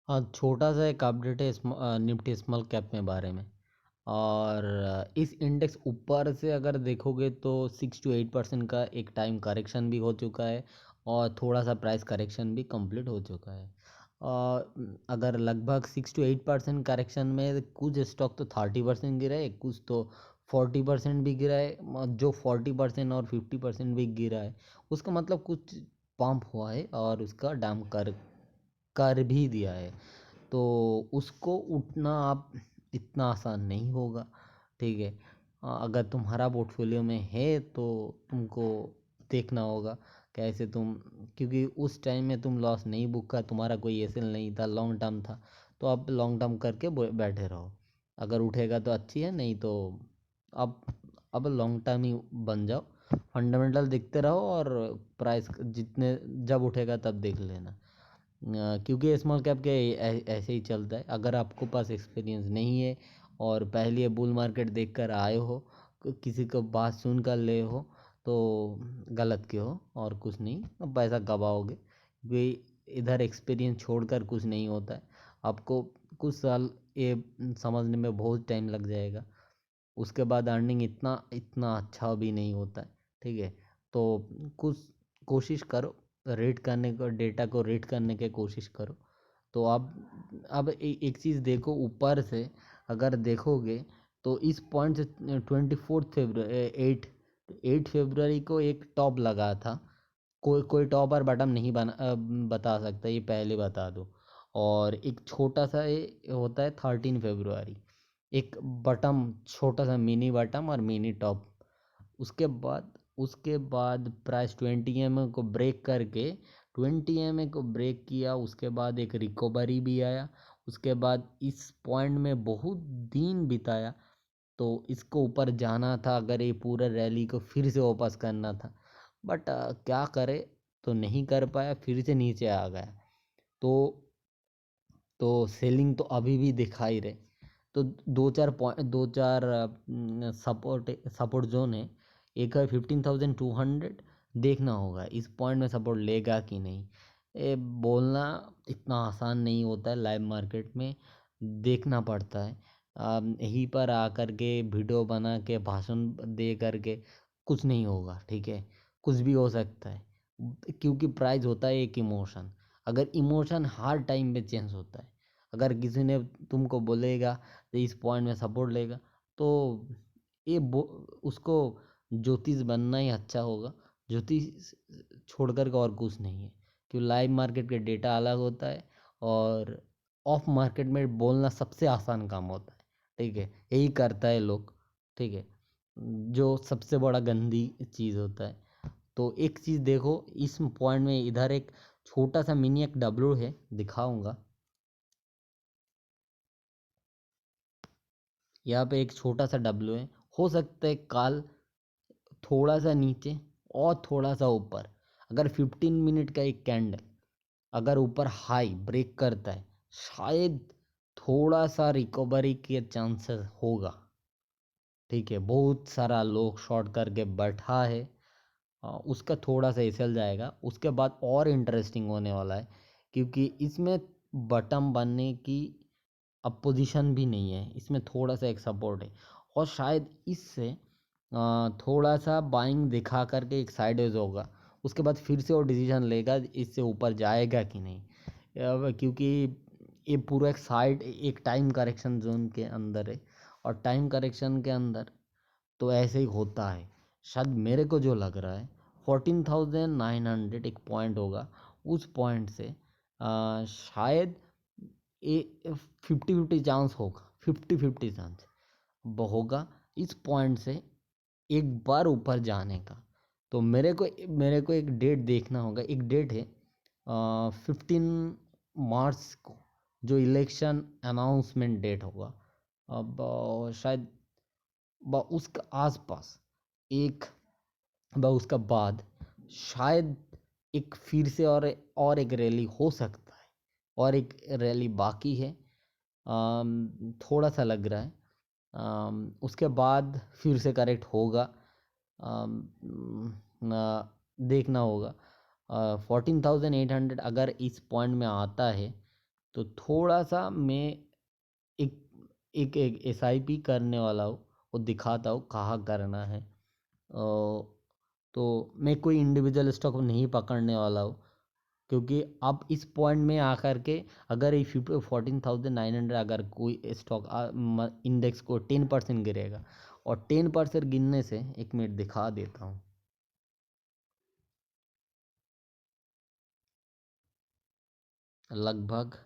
हाँ, छोटा सा एक अपडेट है निफ्टी स्मॉल कैप में बारे में। और इस इंडेक्स ऊपर से अगर देखोगे तो 6 to 8% का एक टाइम करेक्शन भी हो चुका है और थोड़ा सा प्राइस करेक्शन भी कंप्लीट हो चुका है। और अगर लगभग 6 to 8% करेक्शन में कुछ स्टॉक तो 30% गिरा है, कुछ तो 40% भी गिरा है। जो 40% और 50% भी गिरा है उसका मतलब कुछ पंप हुआ है और उसका डैम कर कर भी दिया है। तो उसको उठना आप इतना आसान नहीं होगा। ठीक है। अगर तुम्हारा पोर्टफोलियो में है तो तुमको देखना होगा कैसे तुम, क्योंकि उस टाइम में तुम लॉस नहीं बुक का, तुम्हारा कोई एसेल नहीं था, लॉन्ग टर्म था। तो आप लॉन्ग टर्म करके बैठे रहो। अगर उठेगा तो अच्छी है, नहीं तो अब अब लॉन्ग टर्म ही बन जाओ। फंडामेंटल देखते रहो और प्राइस जितने जब उठेगा तब देख लेना। क्योंकि स्मॉल कैप के ऐसे ही चलता है। अगर आपको पास एक्सपीरियंस नहीं है और पहले ये बुल मार्केट देख कर आए हो, किसी को बात सुन कर ले हो, तो गलत के हो और कुछ नहीं, अब पैसा गवाओगे, क्योंकि इधर एक्सपीरियंस छोड़कर कुछ नहीं होता है। आपको कुछ साल ये समझने में बहुत टाइम लग जाएगा। उसके बाद अर्निंग इतना इतना अच्छा भी नहीं होता है। ठीक है। तो कुछ कोशिश करो, रेट करने को, डेटा को रेट करने की कोशिश करो। तो अब एक चीज़ देखो ऊपर से, अगर देखोगे तो इस पॉइंट से 24 फरवरी 8 फरवरी को एक टॉप लगा था। कोई कोई टॉप और बटम नहीं बता सकता, ये पहले बता दो। और एक छोटा सा ये होता है 13 फरवरी, एक बटम, छोटा सा मिनी बटम और मिनी टॉप। उसके बाद प्राइस 20 को ब्रेक करके 20 को ब्रेक किया। उसके बाद एक रिकवरी भी आया। उसके बाद इस पॉइंट में बहुत दिन बिताया। तो इसको ऊपर जाना था, अगर ये पूरा रैली को फिर से वापस करना था, बट क्या करे, तो नहीं कर पाया, फिर से नीचे आ गया। तो तो सेलिंग तो अभी भी दिखाई रहे। तो दो चार सपोर्ट सपोर्ट जोन है। एक है 15,200, देखना होगा इस पॉइंट में सपोर्ट लेगा कि नहीं। ये बोलना इतना आसान नहीं होता है, लाइव मार्केट में देखना पड़ता है। यहीं पर आकर के वीडियो बना के भाषण दे करके कुछ नहीं होगा। ठीक है। कुछ भी हो सकता है, क्योंकि प्राइस होता है एक इमोशन। अगर इमोशन हर टाइम में चेंज होता है, अगर किसी ने तुमको बोलेगा तो इस पॉइंट में सपोर्ट लेगा, तो ये उसको ज्योतिष बनना ही अच्छा होगा। ज्योतिष छोड़कर के और कुछ नहीं है, क्योंकि लाइव मार्केट के डेटा अलग होता है और ऑफ मार्केट में बोलना सबसे आसान काम होता है। ठीक है। यही करता है लोग। ठीक है। जो सबसे बड़ा गंदी चीज़ होता है। तो एक चीज़ देखो, इस पॉइंट में इधर एक छोटा सा मिनी एक डब्ल्यू है, दिखाऊंगा। यहाँ पे एक छोटा सा डब्ल्यू है। हो सकता है काल थोड़ा सा नीचे और थोड़ा सा ऊपर। अगर 15 मिनट का एक कैंडल अगर ऊपर हाई ब्रेक करता है, शायद थोड़ा सा रिकवरी के चांसेस होगा। ठीक है। बहुत सारा लोग शॉर्ट करके बैठा है। उसका थोड़ा सा इसल जाएगा, उसके बाद और इंटरेस्टिंग होने वाला है, क्योंकि इसमें बटम बनने की अपोजिशन भी नहीं है। इसमें थोड़ा सा एक सपोर्ट है और शायद इससे थोड़ा सा बाइंग दिखा करके एक साइडवेज होगा। उसके बाद फिर से वो डिसीजन लेगा इससे ऊपर जाएगा कि नहीं। क्योंकि ये पूरा एक साइड एक टाइम करेक्शन जोन के अंदर है, और टाइम करेक्शन के अंदर तो ऐसे ही होता है। शायद मेरे को जो लग रहा है 14,900 एक पॉइंट होगा। उस पॉइंट से शायद ए 50-50 चांस होगा, 50-50 चांस होगा इस पॉइंट से एक बार ऊपर जाने का। तो मेरे को एक डेट देखना होगा। एक डेट है 15 मार्च को, जो इलेक्शन अनाउंसमेंट डेट होगा। अब शायद उसके आसपास एक, उसका बाद शायद एक फिर से और एक रैली हो सकता है। और एक रैली बाकी है, थोड़ा सा लग रहा है। उसके बाद फिर से करेक्ट होगा। देखना होगा। 14,800 अगर इस पॉइंट में आता है तो थोड़ा सा मैं एक एक SIP करने वाला हूँ, वो दिखाता हूँ कहाँ करना है। तो मैं कोई इंडिविजुअल स्टॉक नहीं पकड़ने वाला हूँ, क्योंकि अब इस पॉइंट में आकर के अगर ये 14,900 अगर कोई स्टॉक इंडेक्स को 10% गिरेगा, और 10% गिरने से, एक मिनट दिखा देता हूँ, लगभग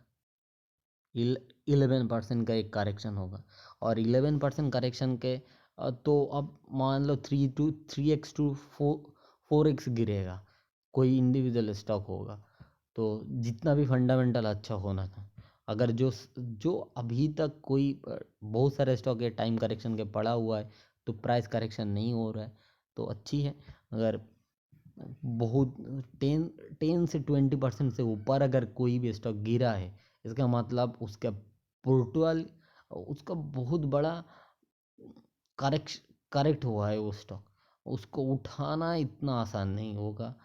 11% का एक करेक्शन होगा। और 11% करेक्शन के तो अब मान लो 3x to 4x गिरेगा कोई इंडिविजुअल स्टॉक होगा, तो जितना भी फंडामेंटल अच्छा होना था, अगर जो अभी तक कोई बहुत सारे स्टॉक है टाइम करेक्शन के पड़ा हुआ है, तो प्राइस करेक्शन नहीं हो रहा है, तो अच्छी है। अगर बहुत 10 से 20% से ऊपर अगर कोई भी स्टॉक गिरा है, इसका मतलब उसका पोर्टफोलियो, उसका बहुत बड़ा करेक्ट हुआ है वो स्टॉक, उसको उठाना इतना आसान नहीं होगा,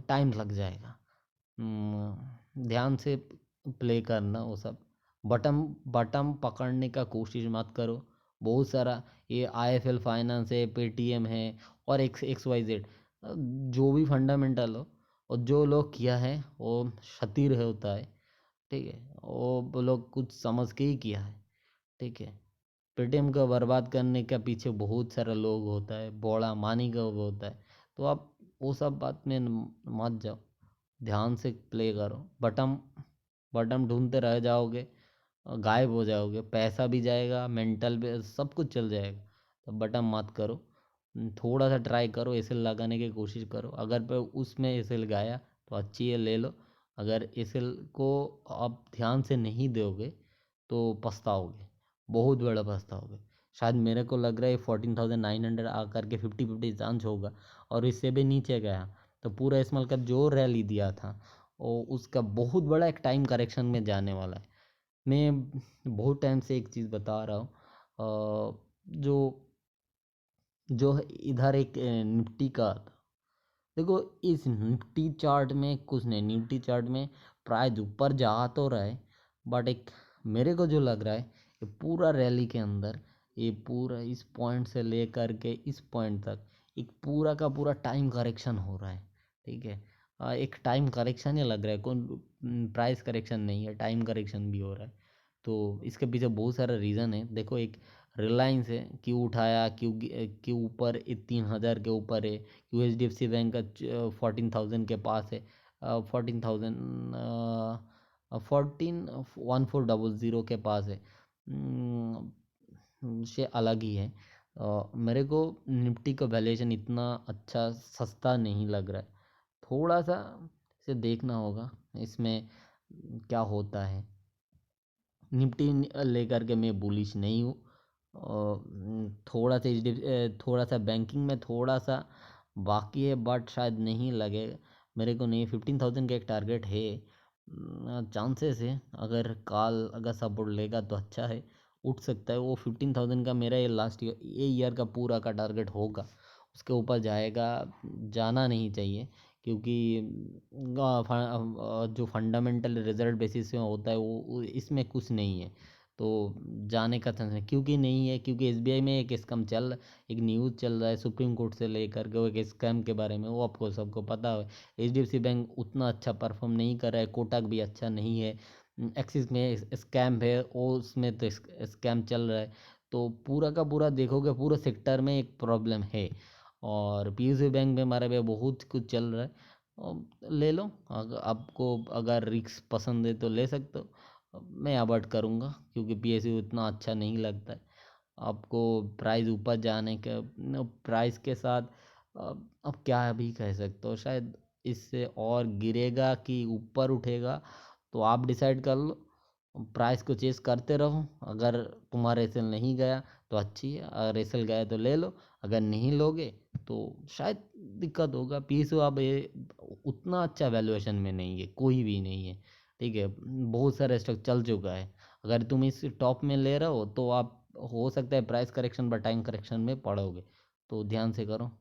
टाइम लग जाएगा। ध्यान से प्ले करना वो सब, बटम बटम पकड़ने का कोशिश मत करो। बहुत सारा ये IFL फाइनेंस है, पेटीएम है, और XYZ, जो भी फंडामेंटल हो, और जो लोग किया है वो क्षतिर है होता है, ठीक है, वो लोग कुछ समझ के ही किया है, ठीक है। पेटीएम को बर्बाद करने का पीछे बहुत सारा लोग होता है, बड़ा मानी का वो होता है, तो आप वो सब बात में मत जाओ, ध्यान से प्ले करो। बटम बटम ढूंढते रह जाओगे, गायब हो जाओगे, पैसा भी जाएगा, मेंटल भी, सब कुछ चल जाएगा। तो बटम मत करो, थोड़ा सा ट्राई करो, एसेल लगाने की कोशिश करो। अगर पे उसमें एसेल गाया तो अच्छी है, ले लो। अगर एसेल को आप ध्यान से नहीं दोगे तो पछताओगे, बहुत बड़ा पछताओगे। शायद मेरे को लग रहा है 14,900 आकर के 50-50 चांस होगा, और इससे भी नीचे गया तो पूरा स्मॉल कैप जो रैली दिया था, और उसका बहुत बड़ा एक टाइम करेक्शन में जाने वाला है। मैं बहुत टाइम से एक चीज़ बता रहा हूँ, जो जो है इधर एक निफ्टी का था। देखो, इस निफ्टी चार्ट में कुछ नहीं, निफ्टी चार्ट में प्राइस ऊपर जा तो रहा है, बट एक मेरे को जो लग रहा है, ये पूरा रैली के अंदर, ये पूरा इस पॉइंट से लेकर के इस पॉइंट तक एक पूरा का पूरा टाइम करेक्शन हो रहा है, ठीक है। एक टाइम करेक्शन ही लग रहा है, कौन प्राइस करेक्शन नहीं है, टाइम करेक्शन भी हो रहा है। तो इसके पीछे बहुत सारा रीज़न है। देखो, एक रिलायंस है, क्यों उठाया, क्यों ऊपर 3,000 के ऊपर है, क्यों HDFC बैंक का 14,000 के पास है, 14,000, 14,1400 के पास है, से अलग ही है। मेरे को निफ्टी का वैल्यूएशन इतना अच्छा सस्ता नहीं लग रहा है, थोड़ा सा इसे देखना होगा इसमें क्या होता है। निफ्टी लेकर के मैं बुलिश नहीं हूँ, और थोड़ा सा थोड़ा सा बैंकिंग में थोड़ा सा बाकी है, बट शायद नहीं लगेगा मेरे को। नहीं, 15,000 का एक टारगेट है, चांसेस है, अगर कॉल अगर सपोर्ट लेगा तो अच्छा है, उठ सकता है वो। 15,000 का मेरा ये ईयर का पूरा का टारगेट होगा, उसके ऊपर जाएगा, जाना नहीं चाहिए, क्योंकि जो फंडामेंटल रिजल्ट बेसिस में होता है वो इसमें कुछ नहीं है, तो जाने का चांस नहीं। क्योंकि नहीं है, क्योंकि SBI में एक स्कैम एक न्यूज़ चल रहा है सुप्रीम कोर्ट से लेकर के, वो एक स्कैम के बारे में, वो आपको सबको पता है। HDFC बैंक उतना अच्छा परफॉर्म नहीं कर रहा है, कोटक भी अच्छा नहीं है, एक्सिस में स्कैम है, वो उसमें तो स्कैम चल रहा है। तो पूरा का पूरा देखोगे, पूरा सेक्टर में एक प्रॉब्लम है, और PSU बैंक में हमारे पे बहुत कुछ चल रहा है। ले लो, अगर आपको अगर रिस्क पसंद है तो ले सकते हो। मैं अवॉइड करूँगा, क्योंकि PSU उतना अच्छा नहीं लगता है आपको। प्राइस ऊपर जाने के प्राइस के साथ अब क्या भी कह सकते हो, शायद इससे और गिरेगा कि ऊपर उठेगा, तो आप डिसाइड कर लो। प्राइस को चेस करते रहो, अगर तुम्हारा एसएल नहीं गया तो अच्छी है, अगर एसएल गया तो ले लो, अगर नहीं लोगे तो शायद दिक्कत होगा। PSU अब ये उतना अच्छा वैल्यूएशन में नहीं है, कोई भी नहीं है, ठीक है। बहुत सारा स्टॉक चल चुका है, अगर तुम इस टॉप में ले रहे हो तो आप हो सकता है प्राइस करेक्शन व टाइम करेक्शन में पड़ोगे, तो ध्यान से करो।